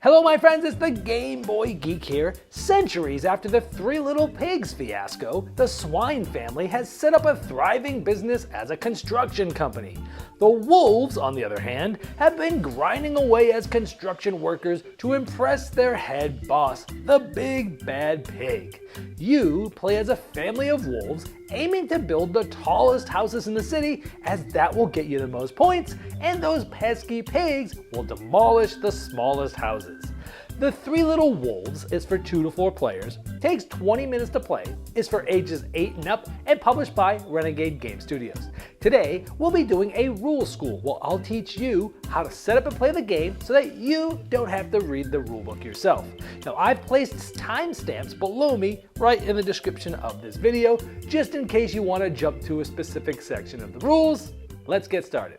Hello my friends, it's the Game Boy Geek here. Centuries after the Three Little Pigs fiasco, the swine family has set up a thriving business as a construction company. The wolves, on the other hand, have been grinding away as construction workers to impress their head boss, the Big Bad Pig. You play as a family of wolves aiming to build the tallest houses in the city, as that will get you the most points, and those pesky pigs will demolish the smallest houses. The Three Little Wolves is for 2 to 4 players, takes 20 minutes to play, is for ages 8 and up, and published by Renegade Game Studios. Today, we'll be doing a rule school where I'll teach you how to set up and play the game so that you don't have to read the rulebook yourself. Now, I've placed timestamps below me right in the description of this video, just in case you want to jump to a specific section of the rules. Let's get started.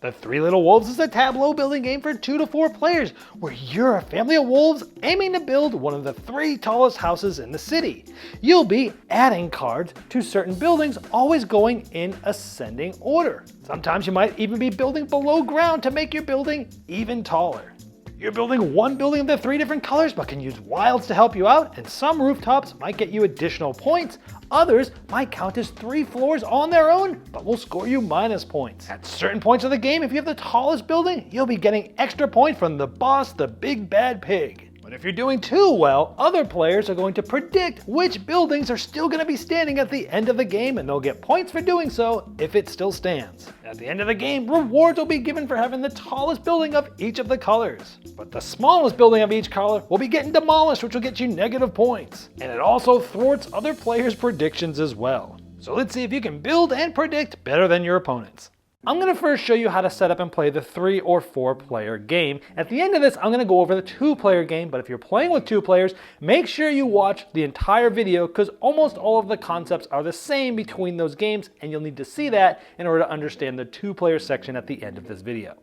The Three Little Wolves is a tableau building game for 2 to 4 players, where you're a family of wolves aiming to build one of the 3 tallest houses in the city. You'll be adding cards to certain buildings, always going in ascending order. Sometimes you might even be building below ground to make your building even taller. You're building one building of the 3 different colors, but can use wilds to help you out, and some rooftops might get you additional points. Others might count as 3 floors on their own, but will score you minus points. At certain points of the game, if you have the tallest building, you'll be getting extra points from the boss, the Big Bad Pig. But if you're doing too well, other players are going to predict which buildings are still going to be standing at the end of the game, and they'll get points for doing so if it still stands. At the end of the game, rewards will be given for having the tallest building of each of the colors. But the smallest building of each color will be getting demolished, which will get you negative points. And it also thwarts other players' predictions as well. So let's see if you can build and predict better than your opponents. I'm going to first show you how to set up and play the 3 or 4 player game. At the end of this, I'm going to go over the 2 player game, but if you're playing with 2 players, make sure you watch the entire video because almost all of the concepts are the same between those games, and you'll need to see that in order to understand the 2 player section at the end of this video.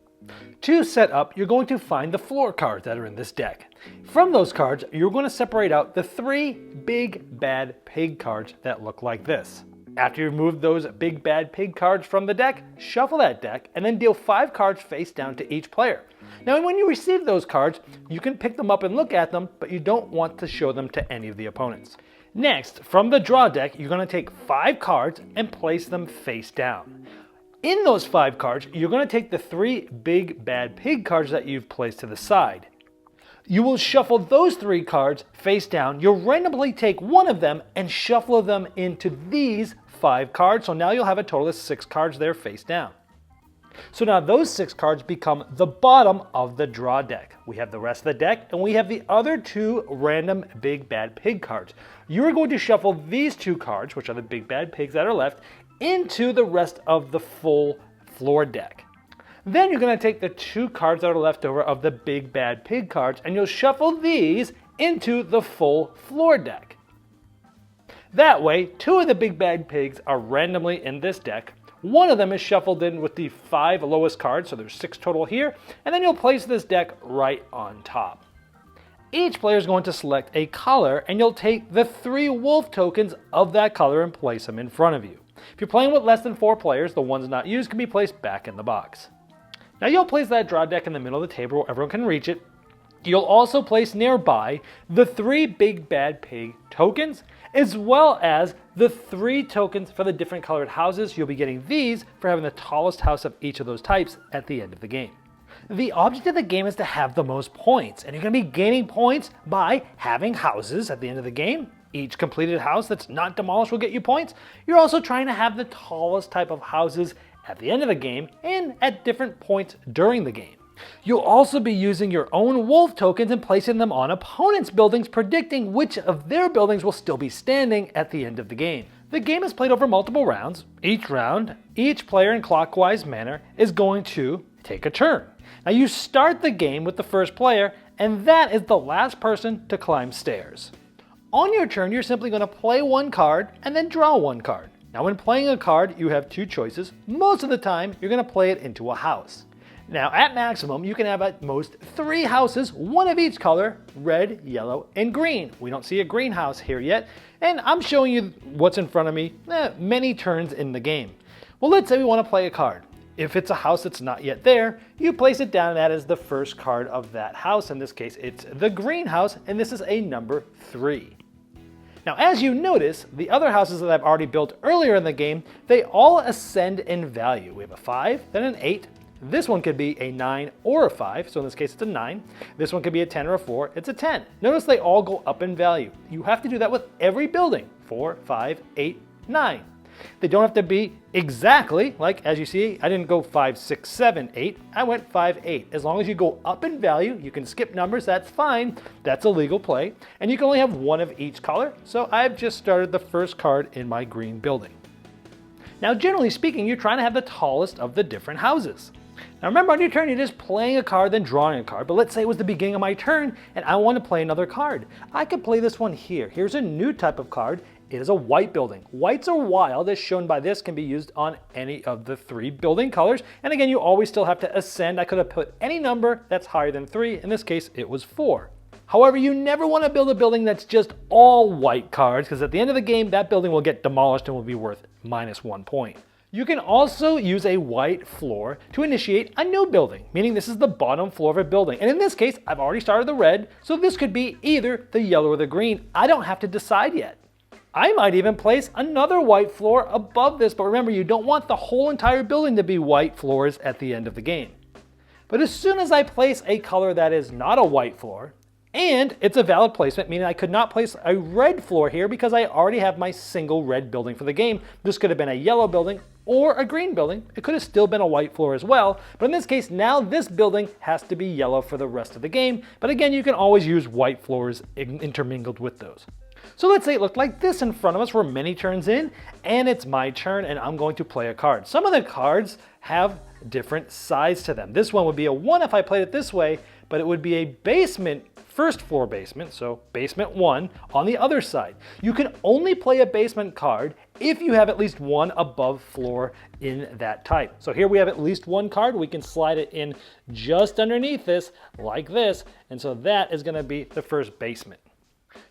To set up, you're going to find the floor cards that are in this deck. From those cards, you're going to separate out the 3 Big Bad Pig cards that look like this. After you remove those Big Bad Pig cards from the deck, shuffle that deck and then deal 5 cards face down to each player. Now when you receive those cards, you can pick them up and look at them, but you don't want to show them to any of the opponents. Next, from the draw deck, you're going to take 5 cards and place them face down. In those 5 cards, you're going to take the 3 Big Bad Pig cards that you've placed to the side. You will shuffle those 3 cards face down. You'll randomly take one of them and shuffle them into these 5 cards. So now you'll have a total of 6 cards there face down. So now those 6 cards become the bottom of the draw deck. We have the rest of the deck, and we have the other 2 random Big Bad Pig cards. You're going to shuffle these 2 cards, which are the Big Bad Pigs that are left, into the rest of the full floor deck. Then you're going to take the 2 cards that are left over of the Big Bad Pig cards, and you'll shuffle these into the full floor deck. That way, 2 of the Big Bad Pigs are randomly in this deck. One of them is shuffled in with the 5 lowest cards, so there's 6 total here, and then you'll place this deck right on top. Each player is going to select a color, and you'll take the 3 wolf tokens of that color and place them in front of you. If you're playing with less than 4 players, the ones not used can be placed back in the box. Now you'll place that draw deck in the middle of the table where everyone can reach it. You'll also place nearby the 3 Big Bad Pig tokens, as well as the 3 tokens for the different colored houses. You'll be getting these for having the tallest house of each of those types at the end of the game. The object of the game is to have the most points, and you're going to be gaining points by having houses at the end of the game. Each completed house that's not demolished will get you points. You're also trying to have the tallest type of houses at the end of the game and at different points during the game. You'll also be using your own wolf tokens and placing them on opponents' buildings, predicting which of their buildings will still be standing at the end of the game. The game is played over multiple rounds. Each round, each player in clockwise manner is going to take a turn. Now you start the game with the first player, and that is the last person to climb stairs. On your turn, you're simply going to play 1 card and then draw 1 card. Now when playing a card, you have 2 choices. Most of the time, you're going to play it into a house. Now at maximum, you can have at most 3 houses, one of each color, red, yellow, and green. We don't see a green house here yet, and I'm showing you what's in front of me many turns in the game. Well, let's say we want to play a card. If it's a house that's not yet there, you place it down, and that is the first card of that house. In this case, it's the green house, and this is a number 3. Now, as you notice, the other houses that I've already built earlier in the game, they all ascend in value. We have a 5, then an 8. This one could be a 9 or a 5, so in this case it's a 9. This one could be a 10 or a 4, it's a 10. Notice they all go up in value. You have to do that with every building, 4, 5, 8, 9. They don't have to be exactly, like as you see, I didn't go 5, 6, 7, 8, I went 5, 8. As long as you go up in value, you can skip numbers, that's fine, that's a legal play, and you can only have one of each color, so I've just started the first card in my green building. Now generally speaking, you're trying to have the tallest of the different houses. Now remember, on your turn, you're just playing a card, then drawing a card. But let's say it was the beginning of my turn, and I want to play another card. I could play this one here. Here's a new type of card. It is a white building. Whites are wild, as shown by this, can be used on any of the 3 building colors. And again, you always still have to ascend. I could have put any number that's higher than 3. In this case, it was 4. However, you never want to build a building that's just all white cards, because at the end of the game, that building will get demolished and will be worth -1 point. You can also use a white floor to initiate a new building, meaning this is the bottom floor of a building. And in this case, I've already started the red, so this could be either the yellow or the green. I don't have to decide yet. I might even place another white floor above this, but remember, you don't want the whole entire building to be white floors at the end of the game. But as soon as I place a color that is not a white floor, and it's a valid placement, meaning I could not place a red floor here because I already have my single red building for the game. This could have been a yellow building or a green building. It could have still been a white floor as well, but in this case, now this building has to be yellow for the rest of the game. But again, you can always use white floors intermingled with those. So let's say it looked like this in front of us. We're many turns in, and it's my turn, and I'm going to play a card. Some of the cards have different size to them. This one would be a 1 if I played it this way, but it would be a basement, first floor basement, so basement 1 on the other side. You can only play a basement card if you have at least one above floor in that type. So here we have at least one card. We can slide it in just underneath this, like this, and so that is going to be the first basement.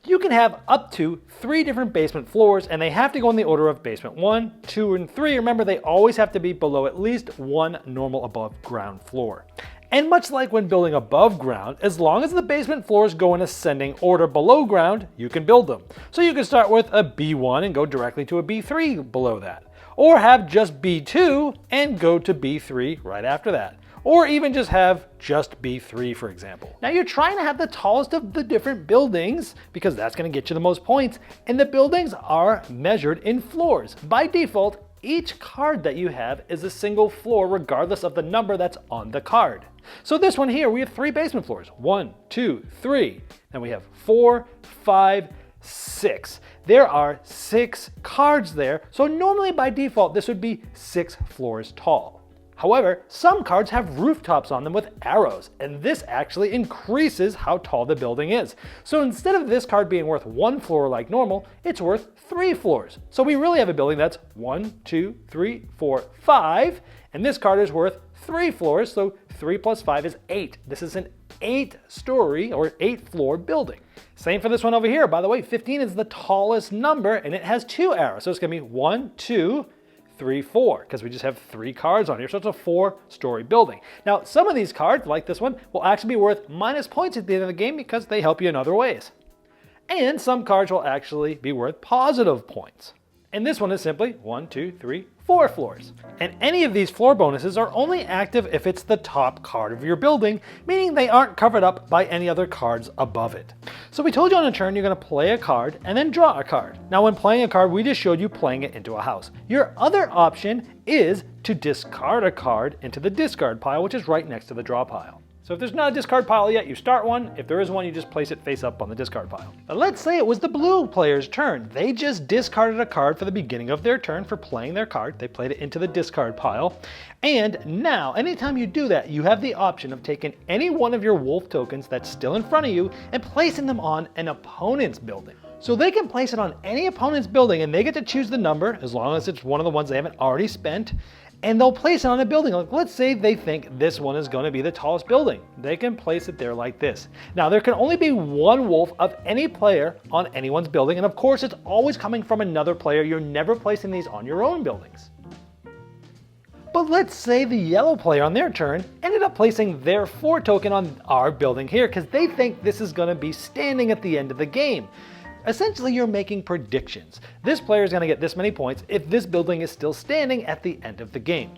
You can have up to 3 different basement floors, and they have to go in the order of basement 1, 2, and 3. Remember, they always have to be below at least one normal above ground floor. And much like when building above ground, as long as the basement floors go in ascending order below ground, you can build them. So you can start with a B1 and go directly to a B3 below that. Or have just B2 and go to B3 right after that. Or even just have just B3, for example. Now you're trying to have the tallest of the different buildings because that's going to get you the most points, and the buildings are measured in floors. By default, each card that you have is a single floor regardless of the number that's on the card. So this one here, we have 3 basement floors. 1, 2, 3. Then we have 4, 5, 6. There are 6 cards there, so normally by default this would be 6 floors tall. However, some cards have rooftops on them with arrows, and this actually increases how tall the building is. So instead of this card being worth 1 floor like normal, it's worth 3 floors. So we really have a building that's 1, 2, 3, 4, 5, and this card is worth 3 floors, so 3 plus 5 is 8. This is an 8-story or 8-floor building. Same for this one over here. By the way, 15 is the tallest number, and it has 2 arrows. So it's going to be 1, 2, 3, 4, because we just have 3 cards on here, so it's a 4-story building. Now, some of these cards, like this one, will actually be worth minus points at the end of the game because they help you in other ways. And some cards will actually be worth positive points. And this one is simply 1, 2, 3, 4 floors. And any of these floor bonuses are only active if it's the top card of your building, meaning they aren't covered up by any other cards above it. So we told you on a turn you're going to play a card and then draw a card. Now when playing a card, we just showed you playing it into a house. Your other option is to discard a card into the discard pile, which is right next to the draw pile. So if there's not a discard pile yet, you start one. If there is one, you just place it face up on the discard pile. But let's say it was the blue player's turn. They just discarded a card for the beginning of their turn for playing their card. They played it into the discard pile. And now, anytime you do that, you have the option of taking any one of your wolf tokens that's still in front of you and placing them on an opponent's building. So they can place it on any opponent's building and they get to choose the number as long as it's one of the ones they haven't already spent. And they'll place it on a building. Like, let's say they think this one is going to be the tallest building. They can place it there like this. Now there can only be one wolf of any player on anyone's building. And of course it's always coming from another player. You're never placing these on your own buildings. But let's say the yellow player on their turn ended up placing their 4 token on our building here because they think this is going to be standing at the end of the game. Essentially, you're making predictions. This player is going to get this many points if this building is still standing at the end of the game.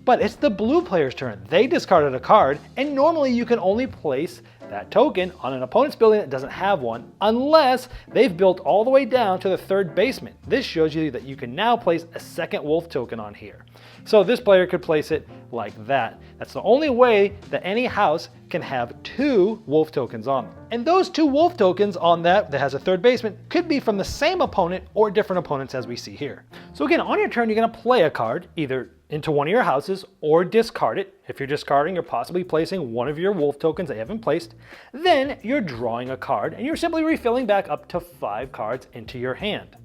But it's the blue player's turn. They discarded a card, and normally you can only place that token on an opponent's building that doesn't have one unless they've built all the way down to the 3rd basement. This shows you that you can now place a 2nd wolf token on here. So this player could place it like that. That's the only way that any house can have 2 wolf tokens on them. And those 2 wolf tokens on that has a 3rd basement could be from the same opponent or different opponents as we see here. So again, on your turn, you're going to play a card, either into one of your houses or discard it. If you're discarding, you're possibly placing one of your wolf tokens that you haven't placed. Then you're drawing a card and you're simply refilling back up to 5 cards into your hand.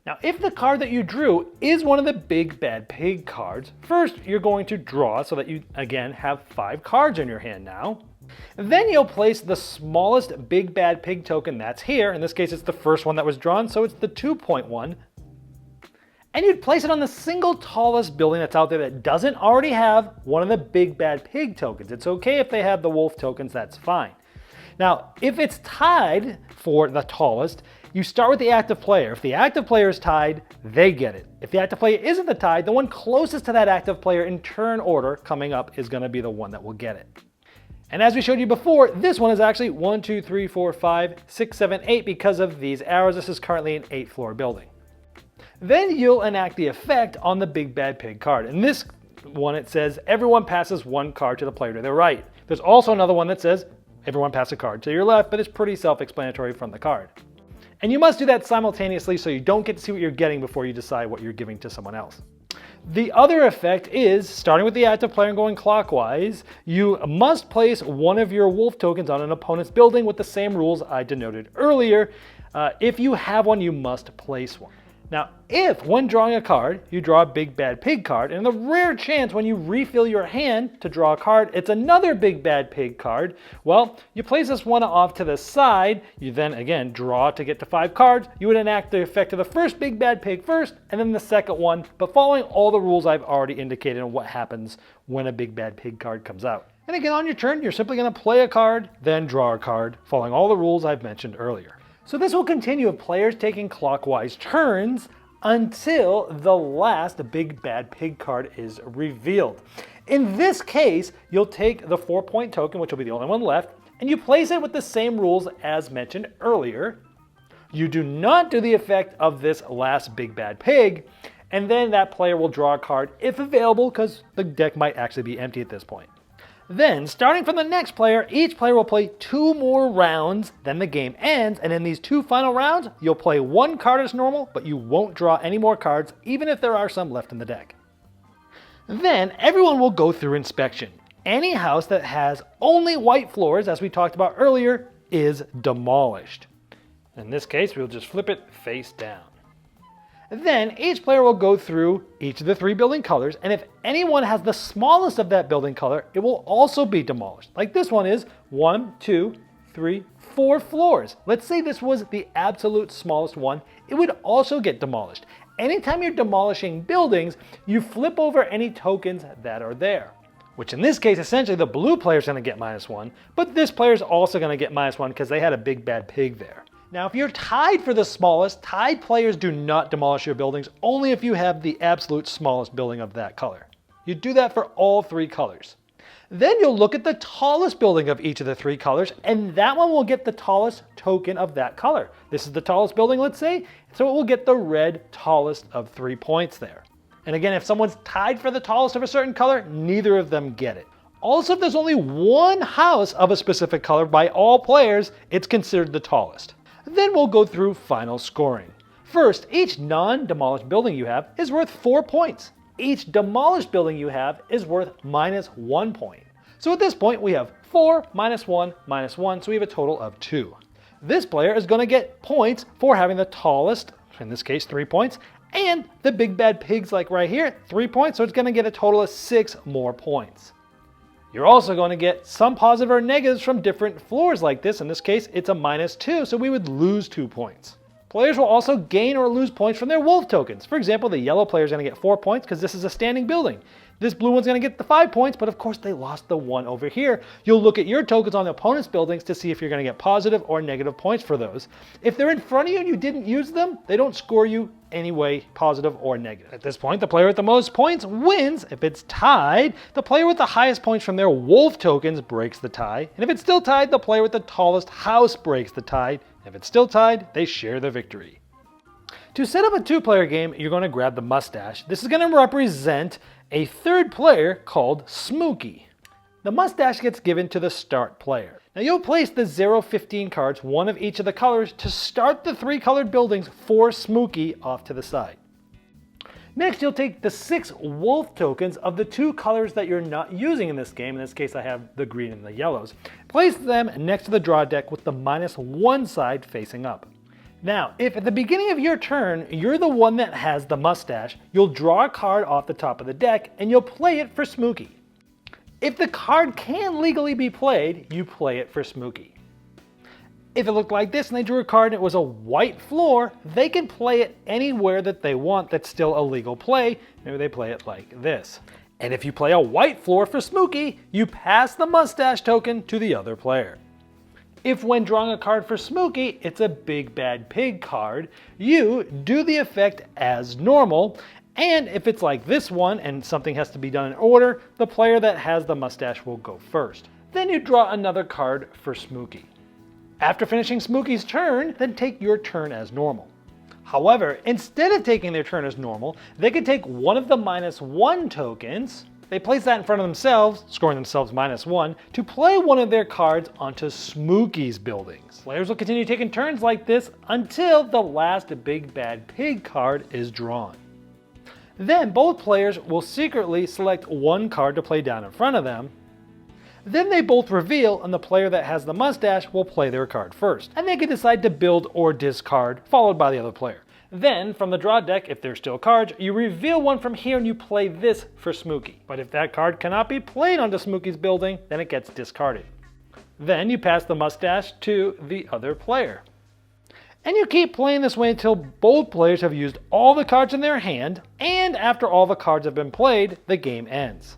Now, if the card that you drew is one of the Big Bad Pig cards, first you're going to draw so that you, again, have 5 cards in your hand now. Then you'll place the smallest Big Bad Pig token that's here. In this case, it's the first one that was drawn, so it's the 2.1. And you'd place it on the single tallest building that's out there that doesn't already have one of the Big Bad Pig tokens. It's okay if they have the wolf tokens, that's fine. Now, if it's tied for the tallest, you start with the active player. If the active player is tied, they get it. If the active player isn't the tied, the one closest to that active player in turn order coming up is going to be the one that will get it. And as we showed you before, this one is actually 1, 2, 3, 4, 5, 6, 7, 8 because of these arrows. This is currently an 8-floor building. Then you'll enact the effect on the Big Bad Pig card. In this one, it says everyone passes 1 card to the player to their right. There's also another one that says everyone passes a card to your left, but it's pretty self-explanatory from the card. And you must do that simultaneously so you don't get to see what you're getting before you decide what you're giving to someone else. The other effect is, starting with the active player and going clockwise, you must place one of your wolf tokens on an opponent's building with the same rules I denoted earlier. If you have one, you must place one. Now, if when drawing a card, you draw a Big Bad Pig card, and the rare chance when you refill your hand to draw a card, it's another Big Bad Pig card, well, you place this one off to the side, you then again draw to get to 5 cards, you would enact the effect of the first Big Bad Pig first, and then the second one, but following all the rules I've already indicated on what happens when a Big Bad Pig card comes out. And again, on your turn, you're simply going to play a card, then draw a card, following all the rules I've mentioned earlier. So this will continue with players taking clockwise turns until the last Big Bad Pig card is revealed. In this case, you'll take the 4-point token, which will be the only one left, and you place it with the same rules as mentioned earlier. You do not do the effect of this last Big Bad Pig, and then that player will draw a card if available, because the deck might actually be empty at this point. Then, starting from the next player, each player will play 2 more rounds, then the game ends, and in these 2 final rounds, you'll play 1 card as normal, but you won't draw any more cards, even if there are some left in the deck. Then, everyone will go through inspection. Any house that has only white floors, as we talked about earlier, is demolished. In this case, we'll just flip it face down. Then each player will go through each of the 3 building colors, and if anyone has the smallest of that building color, it will also be demolished. Like this one is 1, 2, 3, 4 floors. Let's say this was the absolute smallest one, it would also get demolished. Anytime you're demolishing buildings, you flip over any tokens that are there. Which in this case, essentially the blue player is going to get -1, but this player is also going to get -1 because they had a Big Bad Pig there. Now, if you're tied for the smallest, tied players do not demolish your buildings, only if you have the absolute smallest building of that color. You do that for all 3 colors. Then you'll look at the tallest building of each of the 3 colors, and that one will get the tallest token of that color. This is the tallest building, let's say, so it will get the red tallest of 3 points there. And again, if someone's tied for the tallest of a certain color, neither of them get it. Also, if there's only one house of a specific color by all players, it's considered the tallest. Then we'll go through final scoring. First, each non-demolished building you have is worth 4 points. Each demolished building you have is worth -1 point. So at this point we have 4, -1, -1, so we have a total of 2. this player is going to get points for having the tallest, in this case 3 points, and the big bad pigs like right here, 3 points, so it's going to get a total of 6 more points. You're also going to get some positive or negatives from different floors like this. In this case, it's a -2, so we would lose 2 points. Players will also gain or lose points from their wolf tokens. For example, the yellow player is going to get 4 points because this is a standing building. This blue one's going to get the 5 points, but of course they lost the 1 over here. You'll look at your tokens on the opponent's buildings to see if you're going to get positive or negative points for those. If they're in front of you and you didn't use them, they don't score you anyway, positive or negative. At this point, the player with the most points wins. If it's tied, the player with the highest points from their wolf tokens breaks the tie. And if it's still tied, the player with the tallest house breaks the tie. If it's still tied, they share the victory. To set up a 2-player game, you're going to grab the mustache. This is going to represent a 3rd player called Smokey. The mustache gets given to the start player. Now you'll place the 0-15 cards, 1 of each of the colors, to start the 3 colored buildings for Smokey off to the side. Next, you'll take the 6 wolf tokens of the 2 colors that you're not using in this game. In this case, I have the green and the yellows. Place them next to the draw deck with the -1 side facing up. Now, if at the beginning of your turn, you're the one that has the mustache, you'll draw a card off the top of the deck and you'll play it for Smokey. If the card can legally be played, you play it for Smokey. If it looked like this and they drew a card and it was a white floor, they can play it anywhere that they want that's still a legal play. Maybe they play it like this. And if you play a white floor for Smokey, you pass the mustache token to the other player. If when drawing a card for Smokey, it's a big bad pig card, you do the effect as normal. And if it's like this one and something has to be done in order, the player that has the mustache will go first. Then you draw another card for Smokey. After finishing Smokey's turn, then take your turn as normal. However, instead of taking their turn as normal, they can take one of the -1 tokens. They place that in front of themselves, scoring themselves -1, to play one of their cards onto Smokey's buildings. Players will continue taking turns like this until the last big bad pig card is drawn. Then both players will secretly select one card to play down in front of them. Then they both reveal, and the player that has the mustache will play their card first. And they can decide to build or discard, followed by the other player. Then, from the draw deck, if there's still cards, you reveal one from here and you play this for Smokey. But if that card cannot be played onto Smokey's building, then it gets discarded. Then you pass the mustache to the other player. And you keep playing this way until both players have used all the cards in their hand, and after all the cards have been played, the game ends.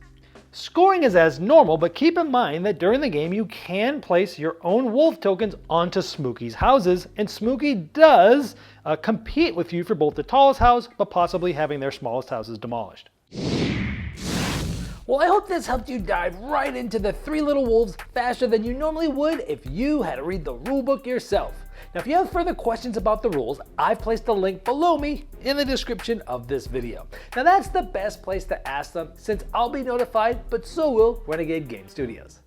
Scoring is as normal, but keep in mind that during the game you can place your own wolf tokens onto Smokey's houses, and Smokey does compete with you for both the tallest house, but possibly having their smallest houses demolished. Well, I hope this helped you dive right into the Three Little Wolves faster than you normally would if you had to read the rulebook yourself. Now, if you have further questions about the rules, I've placed a link below me in the description of this video. Now, that's the best place to ask them since I'll be notified, but so will Renegade Game Studios.